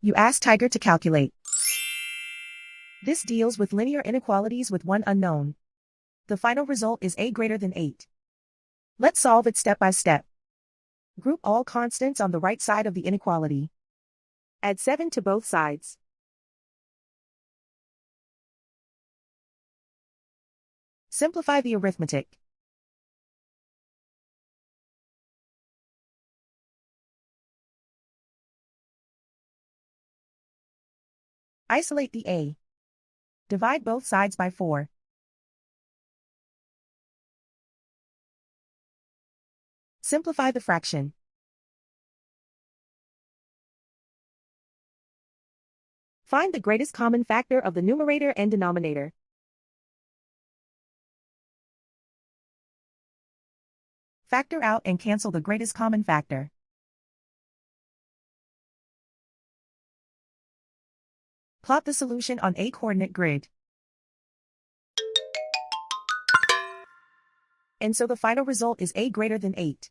You ask Tiger to calculate. This deals with linear inequalities with one unknown. The final result is a greater than 8. Let's solve it step by step. Group all constants on the right side of the inequality. Add 7 to both sides. Simplify the arithmetic. Isolate the a. Divide both sides by 4. Simplify the fraction. Find the greatest common factor of the numerator and denominator. Factor out and cancel the greatest common factor. Plot the solution on a coordinate grid. And so the final result is a greater than 8.